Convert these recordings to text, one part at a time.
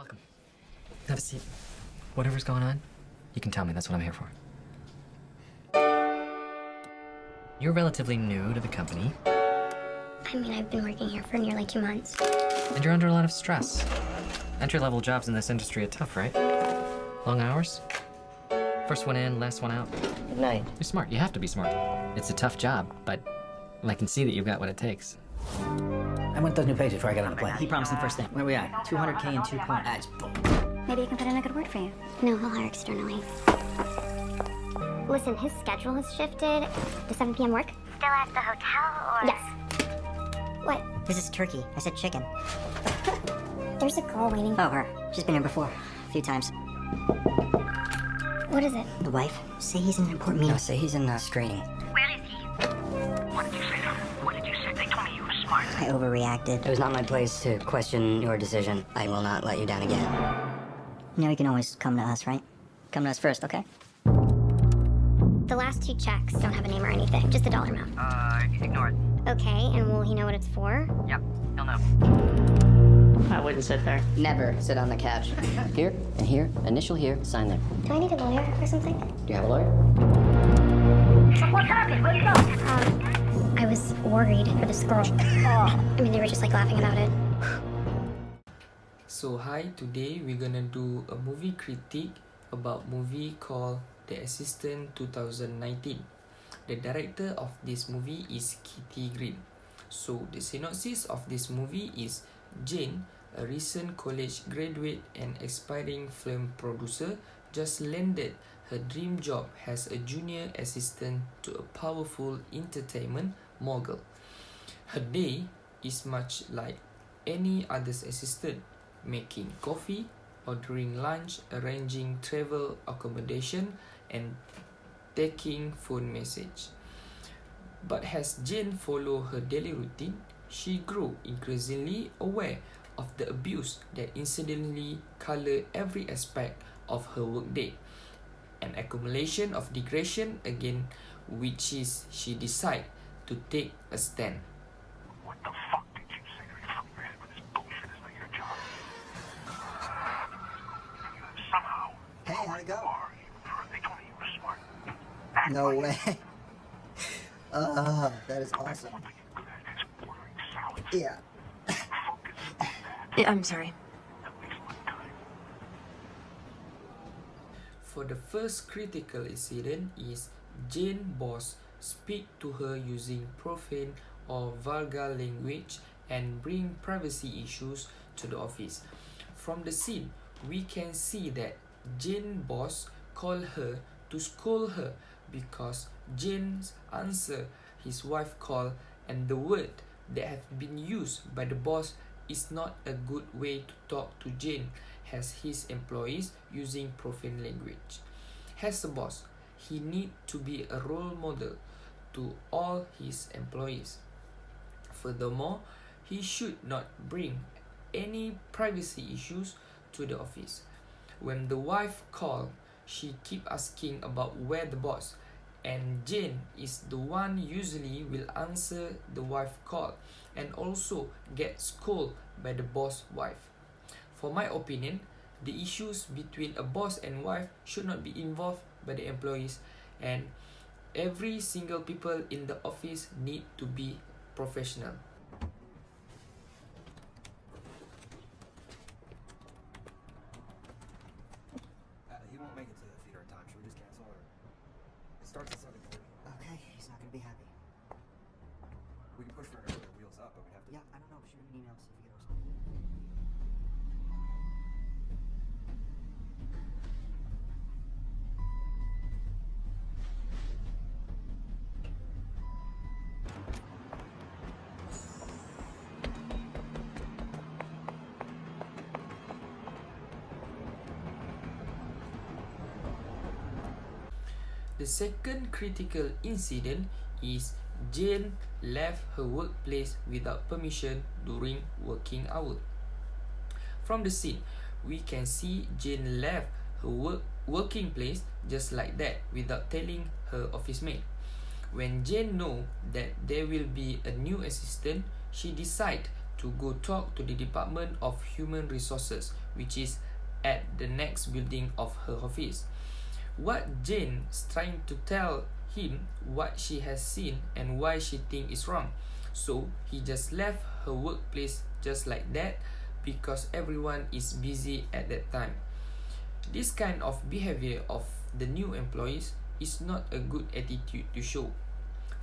Welcome. Have a seat. Whatever's going on, you can tell me. That's what I'm here for. You're relatively new to the company. I mean, I've been working here for nearly 2 months. And you're under a lot of stress. Entry-level jobs in this industry are tough, right? Long hours? First one in, last one out. Good night. You're smart. You have to be smart. It's a tough job, but I can see that you've got what it takes. I want those new pages before I get on the plane. He promised them first thing. Where are we at? 200K in 2 points. That's bull. Maybe I can put in a good word for you. No, he'll hire externally. Listen, his schedule has shifted. Does 7 p.m. work? Still at the hotel, or? Yes. What? This is turkey. I said chicken. There's a girl waiting. Oh, her. She's been here before. A few times. What is it? The wife? Say he's in an important meeting. No, say he's in screening. Where is he? What did you say to him? What did you say? They told me you were smart. I overreacted. It was not my place to question your decision. I will not let you down again. You know, you can always come to us, right? Come to us first, okay? The last 2 checks don't have a name or anything, just the dollar amount. Ignore it. Okay, and will he know what it's for? Yep, he'll know. I wouldn't sit there. Never sit on the couch. Here and here, initial here, sign there. Do I need a lawyer or something? Do you have a lawyer? What happened? Where'd you go? I was worried for this girl. I mean, they were just like laughing about it. So hi, today we're gonna do a movie critique about movie called The Assistant 2019. The director of this movie is Kitty Green. So the synopsis of this movie is Jane, a recent college graduate and aspiring film producer, just landed her dream job as a junior assistant to a powerful entertainment mogul. Her day is much like any other's assistant, making coffee, ordering lunch, arranging travel accommodation, and taking phone message. But as Jane followed her daily routine, she grew increasingly aware of the abuse that incidentally colored every aspect of her workday, an accumulation of degradation again which is she decided to take a stand. What the fuck did you say to your fucking head with this bullshit? It's not your job. Somehow. Hey, how'd it go? They told me you were smart. No way. That is awesome. One thing you're good at is ordering salads. Yeah. Focus on that. Yeah, I'm sorry. At least one time. For the first critical incident is Jane's boss speak to her using profane or vulgar language and bring privacy issues to the office. From the scene, we can see that Jane's boss called her to scold her because Jane's answer his wife call, and the word that have been used by the boss is not a good way to talk to Jane as his employees using profane language. As a boss, he need to be a role model to all his employees. Furthermore, he should not bring any privacy issues to the office. When the wife called, she keep asking about where the boss, and Jane is the one usually will answer the wife call and also get scolded by the boss wife. For my opinion, the issues between a boss and wife should not be involved by the employees, and every single people in the office need to be professional. He won't make it to the theater in time. Should we just cancel or? It starts at 7:30. Okay, he's not gonna be happy. We can push for an earlier wheels up, but we have to. Yeah, I don't know. Shoot him an email to see if he can respond. The second critical incident is Jane left her workplace without permission during working hour. From the scene, we can see Jane left her working place just like that without telling her office mate. When Jane know that there will be a new assistant, she decide to go talk to the Department of Human Resources, which is at the next building of her office. What Jane's trying to tell him what she has seen and why she think is wrong. So he just left her workplace just like that because everyone is busy at that time. This kind of behavior of the new employees is not a good attitude to show.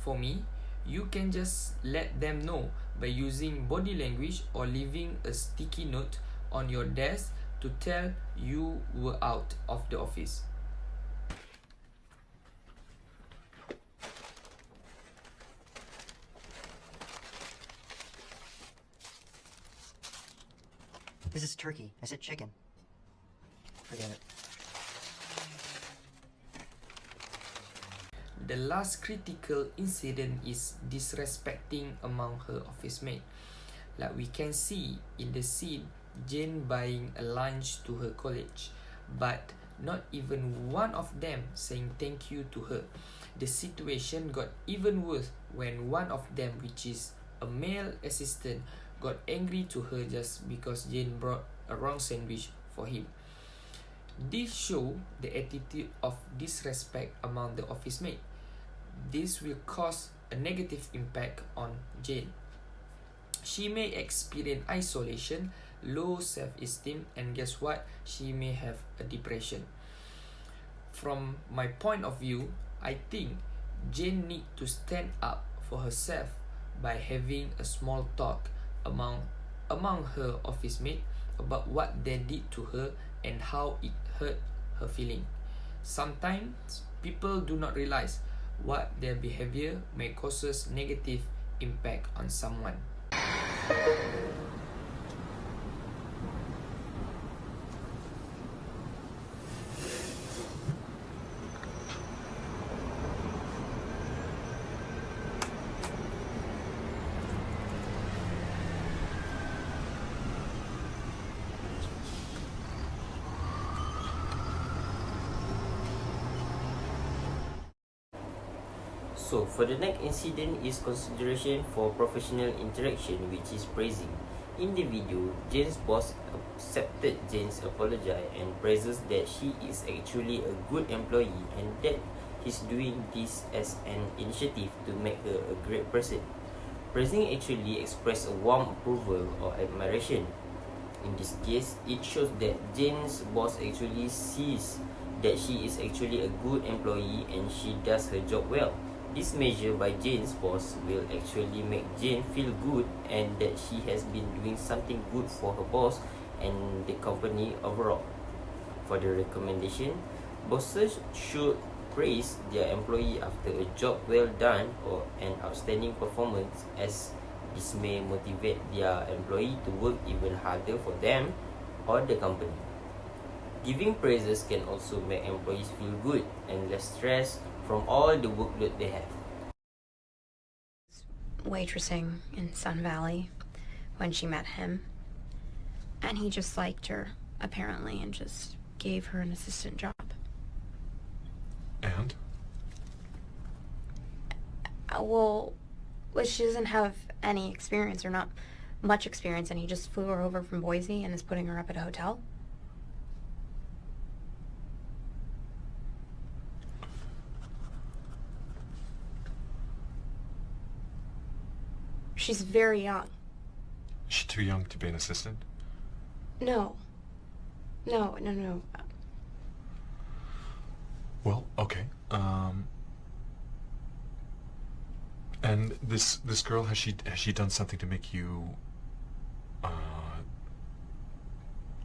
For me, you can just let them know by using body language or leaving a sticky note on your desk to tell you were out of the office. This is turkey. I said chicken. Forget it. The last critical incident is disrespecting among her office mate. Like we can see in the scene, Jane buying a lunch to her colleague, but not even one of them saying thank you to her. The situation got even worse when one of them, which is a male assistant, got angry to her just because Jane brought a wrong sandwich for him. This show the attitude of disrespect among the office mate. This will cause a negative impact on Jane. She may experience isolation, low self-esteem, and guess what? She may have a depression. From my point of view, I think Jane needs to stand up for herself by having a small talk among her office mate about what they did to her and how it hurt her feeling. Sometimes people do not realize what their behavior may causes negative impact on someone. So for the next incident is consideration for professional interaction, which is praising. In the video, Jane's boss accepted Jane's apology and praises that she is actually a good employee and that he's doing this as an initiative to make her a great person. Praising actually express a warm approval or admiration. In this case, it shows that Jane's boss actually sees that she is actually a good employee and she does her job well. This measure by Jane's boss will actually make Jane feel good and that she has been doing something good for her boss and the company overall. For the recommendation, bosses should praise their employee after a job well done or an outstanding performance, as this may motivate their employee to work even harder for them or the company. Giving praises can also make employees feel good and less stressed from all the workload they have. Waitressing in Sun Valley when she met him, and he just liked her, apparently, and just gave her an assistant job. And? Well, she doesn't have any experience, or not much experience, and he just flew her over from Boise and is putting her up at a hotel. She's very young. Is she too young to be an assistant? No. No. Well, okay. And this girl, has she done something to make you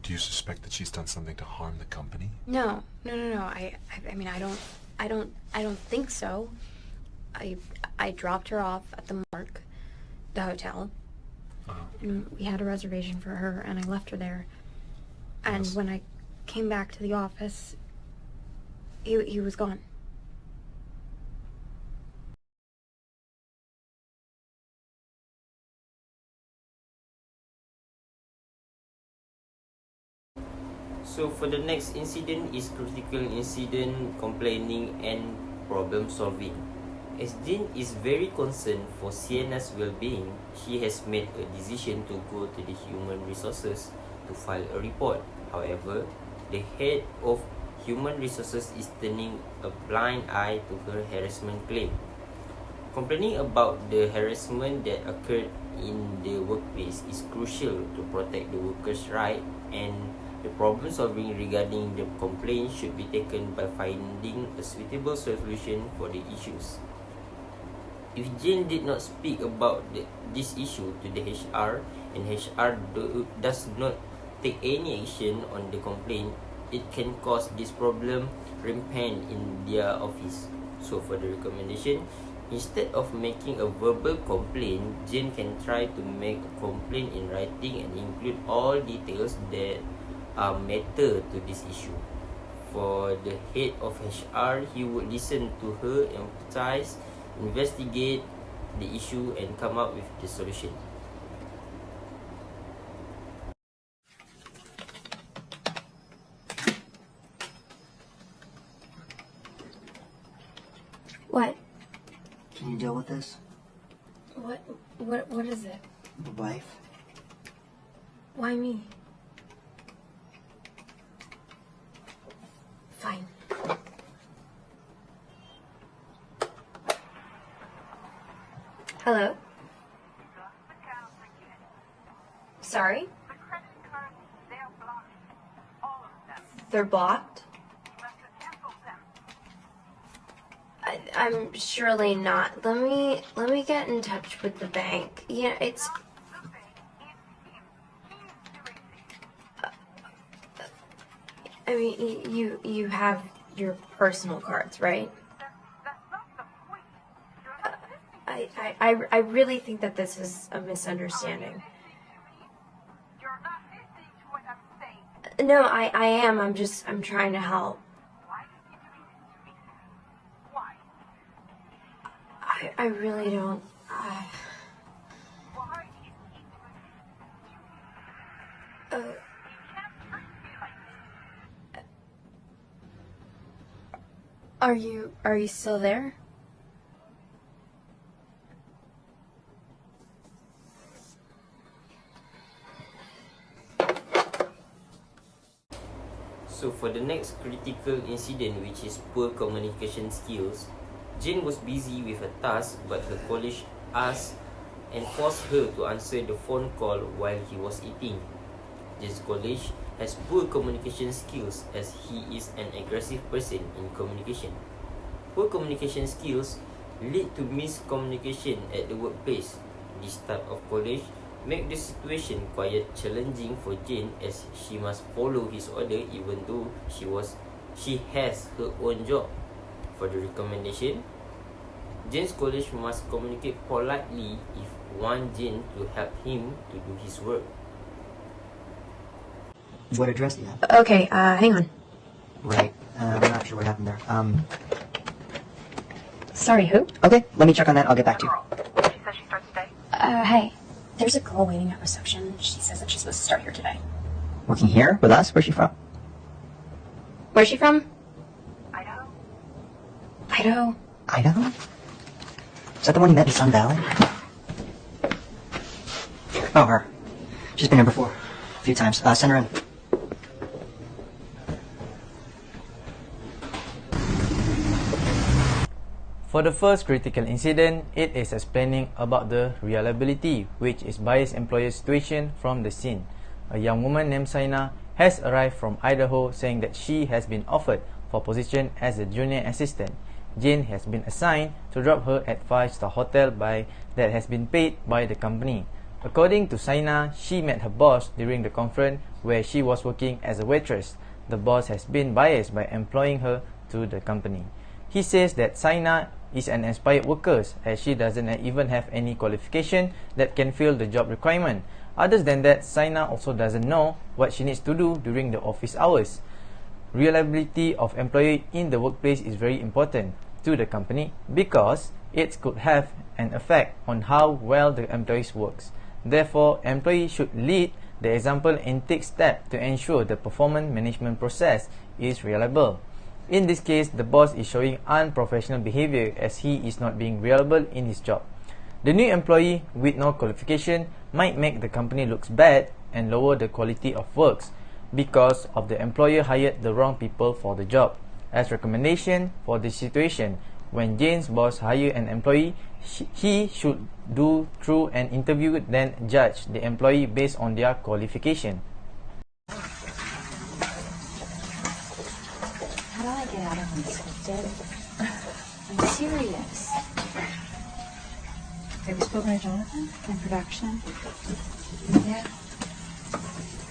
do you suspect that she's done something to harm the company? No. I mean, I don't think so. I dropped her off at the Mark, the hotel. And we had a reservation for her, and I left her there. And Yes. when I came back to the office, he was gone. So for the next incident is critical incident, complaining and problem solving. As Jane is very concerned for Sienna's well-being, she has made a decision to go to the human resources to file a report. However, the head of Human Resources is turning a blind eye to her harassment claim. Complaining about the harassment that occurred in the workplace is crucial to protect the workers' rights, and the problem solving regarding the complaint should be taken by finding a suitable solution for the issues. If Jane did not speak about this issue to the HR, and HR does not take any action on the complaint, it can cause this problem rampant in their office. So for the recommendation, instead of making a verbal complaint, Jane can try to make a complaint in writing and include all details that matter to this issue. For the head of HR, he would listen to her, empathize, investigate the issue, and come up with the solution. What? Can you deal with this? What is it? The wife? Why me? Fine. Hello? Sorry? They're blocked? I'm surely not. Let me get in touch with the bank. Yeah, it's... I mean, you have your personal cards, right? I really think that this is a misunderstanding. No, I am. I'm trying to help. I really don't. Are you still there? So for the next critical incident, which is poor communication skills, Jane was busy with a task, but her colleague asked and forced her to answer the phone call while he was eating. Jane's colleague has poor communication skills as he is an aggressive person in communication. Poor communication skills lead to miscommunication at the workplace. This type of colleague make the situation quite challenging for Jane, as she must follow his order even though she has her own job. For the recommendation, Jane's colleague must communicate politely if want Jane to help him to do his work. What address do you have? Okay, hang on. Right. I'm not sure what happened there. Sorry, who? Okay, let me check on that. I'll get back to you. She says she starts today. Hey. There's a girl waiting at reception. She says that she's supposed to start here today. Working here with us? Where's she from? Where's she from? Idaho. Idaho? Idaho? Is that the one you met in Sun Valley? Oh, her. She's been here before. A few times. Send her in. For the first critical incident, it is explaining about the reliability, which is biased employer situation from the scene. A young woman named Saina has arrived from Idaho saying that she has been offered for position as a junior assistant. Jane has been assigned to drop her at 5-star hotel that has been paid by the company. According to Saina, she met her boss during the conference where she was working as a waitress. The boss has been biased by employing her to the company. He says that Saina is an inspired worker as she doesn't even have any qualification that can fill the job requirement. Other than that, Saina also doesn't know what she needs to do during the office hours. Reliability of employee in the workplace is very important to the company because it could have an effect on how well the employees works. Therefore, employees should lead the example and take steps to ensure the performance management process is reliable. In this case, the boss is showing unprofessional behavior as he is not being reliable in his job. The new employee with no qualification might make the company looks bad and lower the quality of works because of the employer hired the wrong people for the job. As recommendation for this situation, when Jane's boss hire an employee, he should do through an interview, then judge the employee based on their qualification. How do I get out of unscripted? I'm serious. Have you spoken to Jonathan in production? Yeah.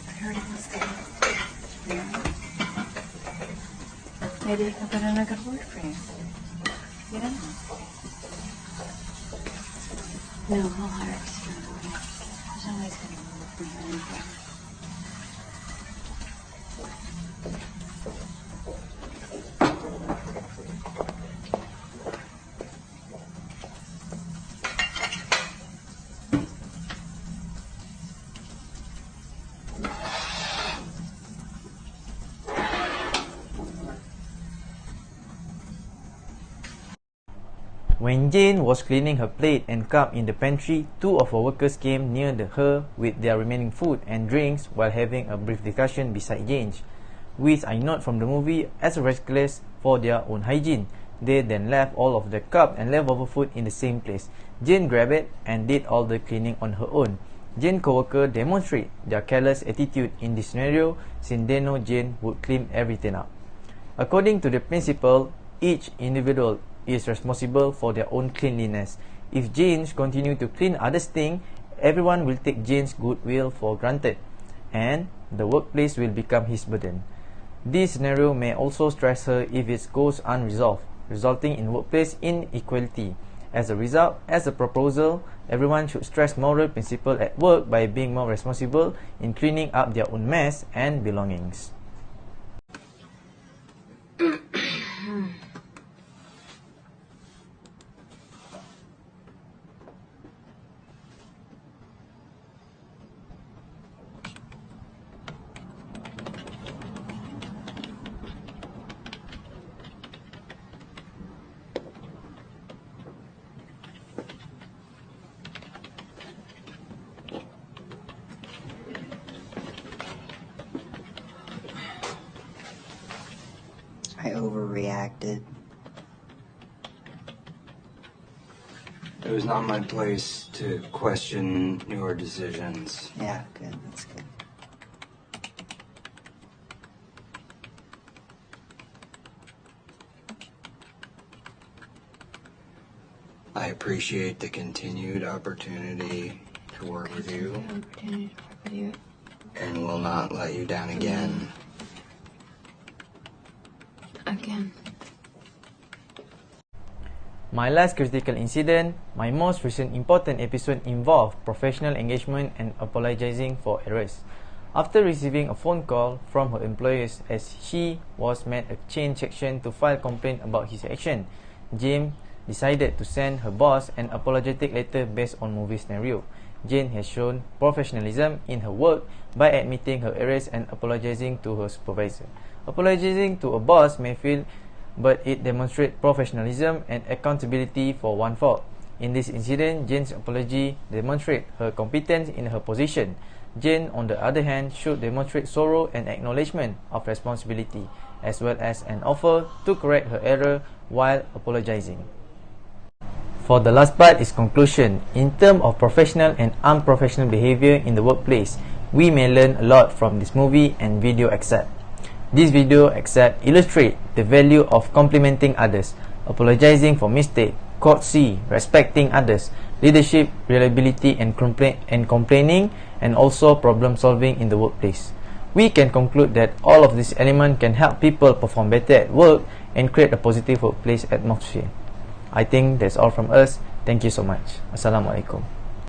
I heard it was good. Yeah. Maybe I can put in a good word for you. You don't know. No, I'll hire externally. There's always going to be work for you anyway. When Jane was cleaning her plate and cup in the pantry, two of her workers came near her with their remaining food and drinks while having a brief discussion beside Jane's, which I note from the movie as a reckless for their own hygiene. They then left all of the cup and leftover food in the same place. Jane grabbed it and did all the cleaning on her own. Jane's co-worker demonstrate their careless attitude in this scenario since they know Jane would clean everything up. According to the principle, each individual is responsible for their own cleanliness. If Jane's continue to clean others' things, everyone will take Jane's goodwill for granted, and the workplace will become his burden. This scenario may also stress her if it goes unresolved, resulting in workplace inequality. As a result, as a proposal, everyone should stress moral principle at work by being more responsible in cleaning up their own mess and belongings. I overreacted. It was not my place to question your decisions. Yeah, good. That's good. I appreciate the continued opportunity to work with you and will not let you down again. My last critical incident, my most recent important episode involved professional engagement and apologizing for errors. After receiving a phone call from her employers as she was met a chain section to file complaint about his action, Jane decided to send her boss an apologetic letter based on movie scenario. Jane has shown professionalism in her work by admitting her errors and apologizing to her supervisor. Apologizing to a boss may feel, but it demonstrates professionalism and accountability for one fault. In this incident, Jane's apology demonstrates her competence in her position. Jane, on the other hand, should demonstrate sorrow and acknowledgement of responsibility, as well as an offer to correct her error while apologizing. For the last part is conclusion. In terms of professional and unprofessional behavior in the workplace, we may learn a lot from this movie and video excerpt. This video excerpt illustrates the value of complimenting others, apologizing for mistake, courtesy, respecting others, leadership, reliability and complaining, and also problem solving in the workplace. We can conclude that all of these elements can help people perform better at work and create a positive workplace atmosphere. I think that's all from us. Thank you so much. Assalamualaikum.